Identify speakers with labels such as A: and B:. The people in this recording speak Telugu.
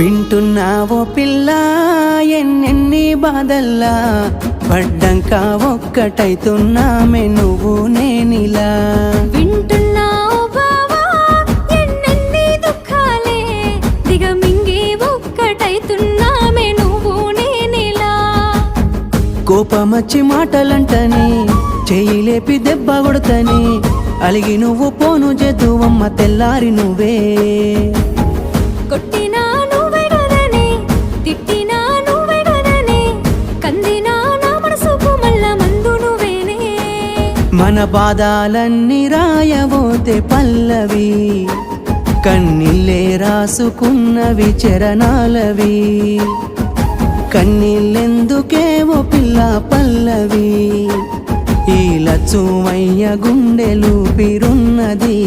A: వింటున్నావో పిల్ల ఎన్నెన్ని బాధల్లా పడ్డంక ఒక్కటైతున్నామే నువ్వు నేనిలా
B: వింటున్నావు బావా ఎన్నెన్ని దుఃఖాలే దిగమింగి ఒక్కటైతున్నామే నువ్వు నేనిలా
A: కోపమచ్చి మాటలంటని చెయ్యిలేపి దెబ్బ కొడతని అలిగి నువ్వు పోను జద్దువమ్మ తెల్లారి నువ్వే
B: కొట్టినా నువ్వే గదనే తిట్టినా నువ్వే గదనే కందినా నా మనసుకు మళ్ళ మందు నువ్వేనే
A: మన బాధాలన్నీ రాయబోతే పల్లవి కన్నీళ్ళే రాసుకున్నవి చరణాలవి కన్నీళ్ళెందుకేవో పిల్ల పల్లవి ఈ లచ్చుమయ్య గుండెలు పిరున్నది